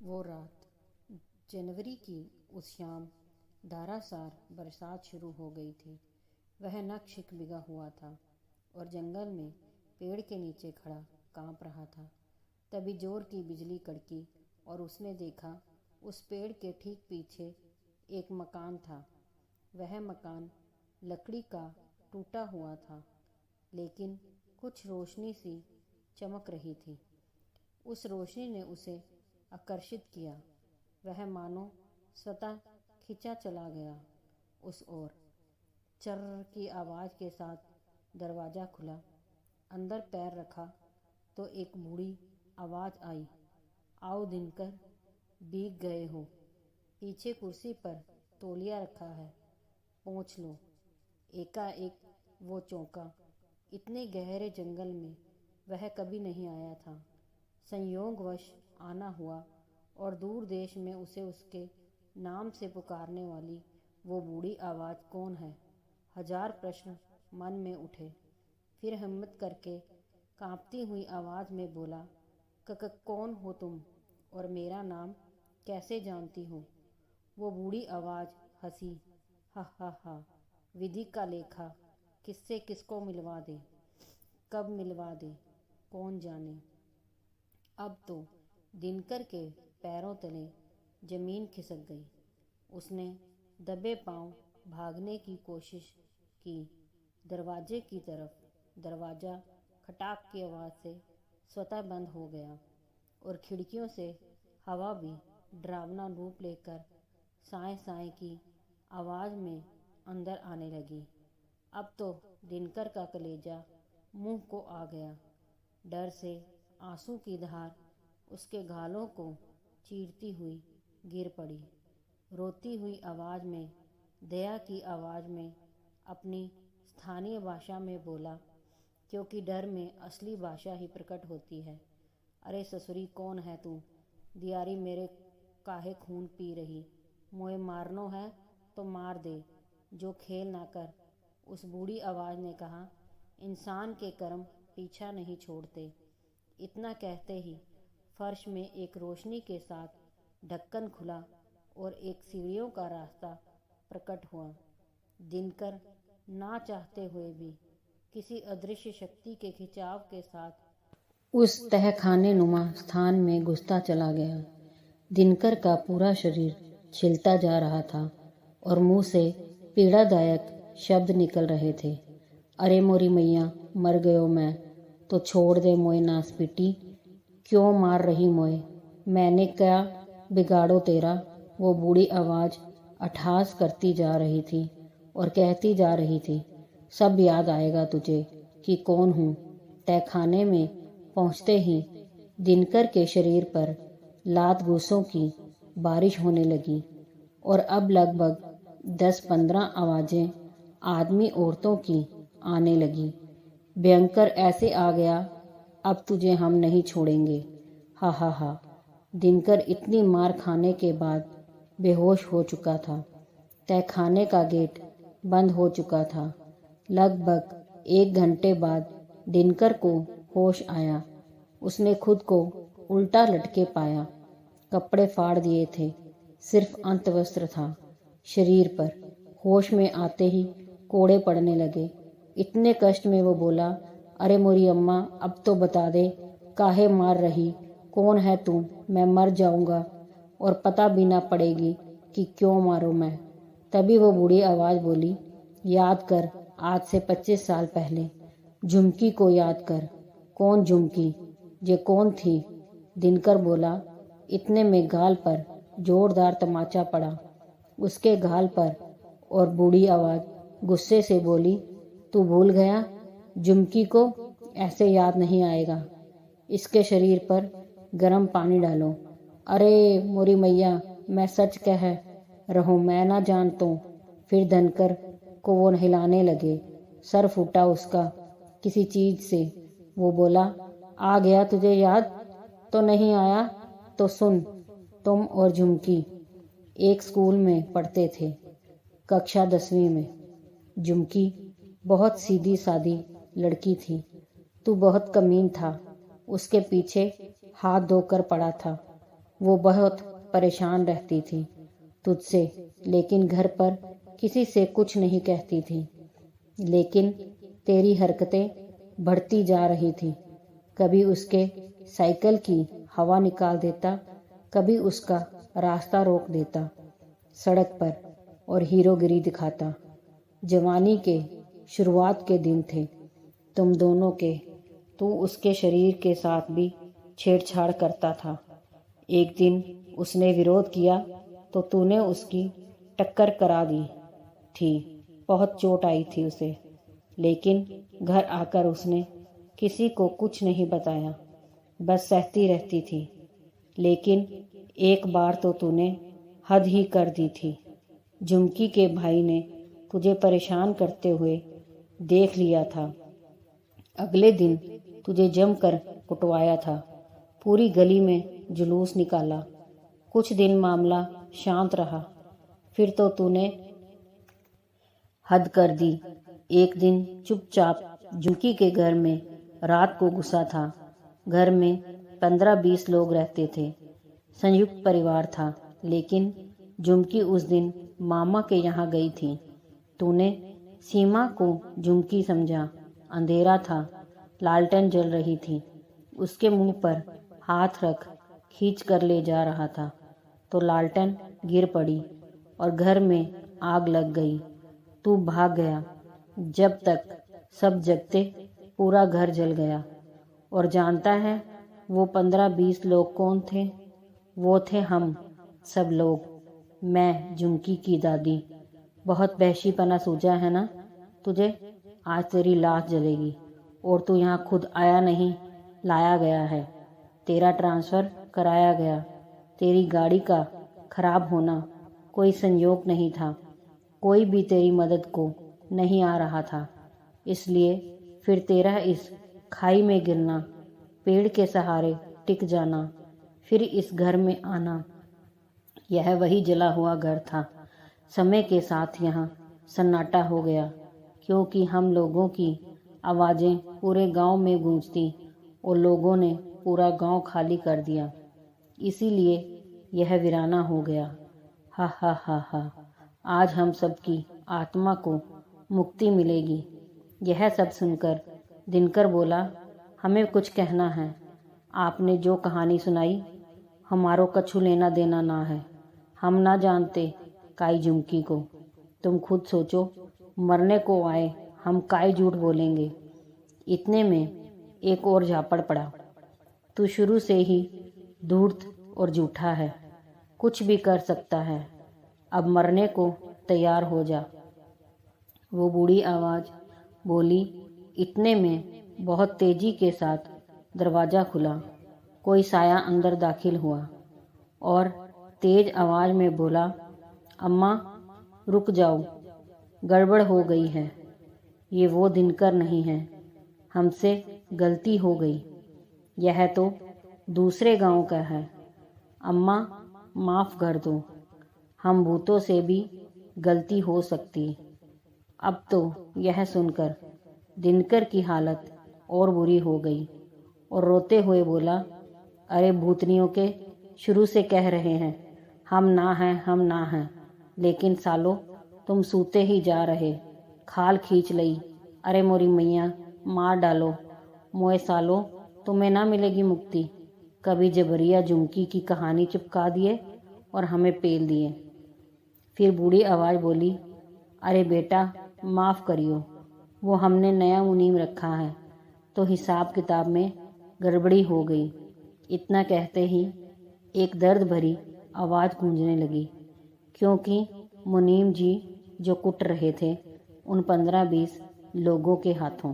वो रात जनवरी की उस शाम धारासार बरसात शुरू हो गई थी। वह नक्शिक बिगा हुआ था और जंगल में पेड़ के नीचे खड़ा कांप रहा था। तभी जोर की बिजली कड़की और उसने देखा उस पेड़ के ठीक पीछे एक मकान था। वह मकान लकड़ी का टूटा हुआ था, लेकिन कुछ रोशनी सी चमक रही थी। उस रोशनी ने उसे आकर्षित किया। वह मानो स्वतः खिंचा चला गया उस ओर। चर्र की आवाज़ के साथ दरवाज़ा खुला। अंदर पैर रखा तो एक बूढ़ी आवाज़ आई, आओ दिनकर, भीग गए हो। पीछे कुर्सी पर तौलिया रखा है, पोंछ लो। एकाएक वो चौंका। इतने गहरे जंगल में वह कभी नहीं आया था। संयोगवश आना हुआ और दूर देश में उसे उसके नाम से पुकारने वाली वो बूढ़ी आवाज़ कौन है? हजार प्रश्न मन में उठे। फिर हिम्मत करके कांपती हुई आवाज़ में बोला, कौन हो तुम और मेरा नाम कैसे जानती हो? वो बूढ़ी आवाज़ हंसी, हा हा हा, विधि का लेखा, किससे किसको मिलवा दे, कब मिलवा दे, कौन जाने। अब तो दिनकर के पैरों तले जमीन खिसक गई। उसने दबे पांव भागने की कोशिश की दरवाजे की तरफ। दरवाज़ा खटाक की आवाज़ से स्वतः बंद हो गया और खिड़कियों से हवा भी डरावना रूप लेकर साए साए की आवाज़ में अंदर आने लगी। अब तो दिनकर का कलेजा मुंह को आ गया। डर से आंसू की धार उसके गालों को चीरती हुई गिर पड़ी। रोती हुई आवाज़ में, दया की आवाज़ में अपनी स्थानीय भाषा में बोला, क्योंकि डर में असली भाषा ही प्रकट होती है। अरे ससुरी, कौन है तू? दियारी मेरे काहे खून पी रही? मोए मारनो है तो मार दे, जो खेल ना कर। उस बूढ़ी आवाज़ ने कहा, इंसान के कर्म पीछा नहीं छोड़ते। इतना कहते ही फर्श में एक रोशनी के साथ ढक्कन खुला और एक सीढ़ियों का रास्ता प्रकट हुआ। दिनकर ना चाहते हुए भी किसी अदृश्य शक्ति के खिंचाव के साथ उस तहखाने नुमा स्थान में घुसता चला गया। दिनकर का पूरा शरीर छिलता जा रहा था और मुंह से पीड़ादायक शब्द निकल रहे थे। अरे मोरी मैया, मर गयो मैं, तो छोड़ दे मोए नास पीटी। क्यों मार रही मोए? मैंने क्या बिगाड़ो तेरा? वो बूढ़ी आवाज़ अट्टहास करती जा रही थी और कहती जा रही थी, सब याद आएगा तुझे कि कौन हूँ। तहखाने में पहुँचते ही दिनकर के शरीर पर लात घूंसों की बारिश होने लगी और अब लगभग 10-15 आवाज़ें आदमी औरतों की आने लगी। भयंकर ऐसे आ गया, अब तुझे हम नहीं छोड़ेंगे, हा हा हा। दिनकर इतनी मार खाने के बाद बेहोश हो चुका था। तहखाने का गेट बंद हो चुका था। लगभग 1 घंटे बाद दिनकर को होश आया। उसने खुद को उल्टा लटके पाया। कपड़े फाड़ दिए थे, सिर्फ अंतवस्त्र था शरीर पर। होश में आते ही कोड़े पड़ने लगे। इतने कष्ट में वो बोला, अरे मोरी अम्मा, अब तो बता दे, काहे मार रही? कौन है तू? मैं मर जाऊंगा और पता भी ना पड़ेगी कि क्यों मारो मैं। तभी वो बूढ़ी आवाज़ बोली, याद कर, आज से 25 साल पहले। झुमकी को याद कर। कौन झुमकी? ये कौन थी? दिनकर बोला। इतने में गाल पर जोरदार तमाचा पड़ा, उसके गाल पर, और बूढ़ी आवाज़ गुस्से से बोली, तू भूल गया? झुमकी को ऐसे याद नहीं आएगा। इसके शरीर पर गर्म पानी डालो। अरे मोरी मैया, मैं सच कह रहूं, मैं ना जानता। फिर धनकर को वो हिलाने लगे। सर फूटा उसका किसी चीज से। वो बोला, आ गया तुझे याद? तो नहीं आया तो सुन, तुम और झुमकी एक स्कूल में पढ़ते थे, कक्षा 10वीं में। झुमकी बहुत सीधी सादी लड़की थी, तू बहुत कमीन था। उसके पीछे हाथ धोकर पड़ा था। वो बहुत परेशान रहती थी तुझसे, लेकिन घर पर किसी से कुछ नहीं कहती थी। लेकिन तेरी हरकतें बढ़ती जा रही थी। कभी उसके साइकिल की हवा निकाल देता, कभी उसका रास्ता रोक देता सड़क पर और हीरोगिरी दिखाता। जवानी के शुरुआत के दिन थे तुम दोनों के। तू उसके शरीर के साथ भी छेड़छाड़ करता था। एक दिन उसने विरोध किया तो तूने उसकी टक्कर करा दी थी। बहुत चोट आई थी उसे, लेकिन घर आकर उसने किसी को कुछ नहीं बताया, बस सहती रहती थी। लेकिन एक बार तो तूने हद ही कर दी थी। झुमकी के भाई ने तुझे परेशान करते हुए देख लिया था। अगले दिन तुझे जमकर कुटवाया था। पूरी गली में जुलूस निकाला। कुछ दिन मामला शांत रहा, फिर तो तूने हद कर दी। एक दिन चुपचाप झुमकी के घर में रात को घुसा था। घर में 15-20 लोग रहते थे। संयुक्त परिवार था, लेकिन झुमकी उस दिन मामा के यहाँ गई थी। तूने सीमा को झुमकी समझा। अंधेरा था, लालटेन जल रही थी। उसके मुंह पर हाथ रख खींच कर ले जा रहा था तो लालटेन गिर पड़ी और घर में आग लग गई। तू भाग गया। जब तक सब जगते पूरा घर जल गया। और जानता है वो 15-20 लोग कौन थे? वो थे हम सब लोग। मैं झुमकी की दादी। बहुत वहशीपना सूझा है ना तुझे? आज तेरी लाश जलेगी। और तू यहाँ खुद आया नहीं, लाया गया है। तेरा ट्रांसफ़र कराया गया। तेरी गाड़ी का खराब होना कोई संयोग नहीं था। कोई भी तेरी मदद को नहीं आ रहा था। इसलिए फिर तेरा इस खाई में गिरना, पेड़ के सहारे टिक जाना, फिर इस घर में आना, यह वही जला हुआ घर था। समय के साथ यहाँ सन्नाटा हो गया, क्योंकि हम लोगों की आवाज़ें पूरे गांव में गूंजती और लोगों ने पूरा गांव खाली कर दिया। इसीलिए यह वीराना हो गया। हा हा हा हा। आज हम सबकी आत्मा को मुक्ति मिलेगी। यह सब सुनकर दिनकर बोला, हमें कुछ कहना है। आपने जो कहानी सुनाई हमारो कछु लेना देना ना है। हम ना जानते काई झुमकी को। तुम खुद सोचो, मरने को आए हम काई झूठ बोलेंगे। इतने में एक और झापड़ पड़ा। तू शुरू से ही धूर्त और झूठा है, कुछ भी कर सकता है। अब मरने को तैयार हो जा। वो बूढ़ी आवाज़ बोली। इतने में बहुत तेजी के साथ दरवाज़ा खुला। कोई साया अंदर दाखिल हुआ और तेज आवाज़ में बोला, अम्मा रुक जाओ, गड़बड़ हो गई है। ये वो दिनकर नहीं है। हमसे गलती हो गई। यह तो दूसरे गांव का है। अम्मा माफ़ कर दो। हम भूतों से भी गलती हो सकती। अब तो यह सुनकर दिनकर की हालत और बुरी हो गई और रोते हुए बोला, अरे भूतनियों के, शुरू से कह रहे हैं हम ना हैं, हम ना हैं, लेकिन सालो तुम सूते ही जा रहे। खाल खींच लई। अरे मोरी मैया, मार डालो मोए सालो, तुम्हें ना मिलेगी मुक्ति। कभी जबरिया झुमकी की कहानी चिपका दिए और हमें पेल दिए। फिर बूढ़ी आवाज़ बोली, अरे बेटा माफ़ करियो, वो हमने नया मुनीम रखा है तो हिसाब किताब में गड़बड़ी हो गई। इतना कहते ही एक दर्द भरी आवाज़ गूंजने लगी, क्योंकि मुनीम जी जो कुट रहे थे उन 15-20 लोगों के हाथों।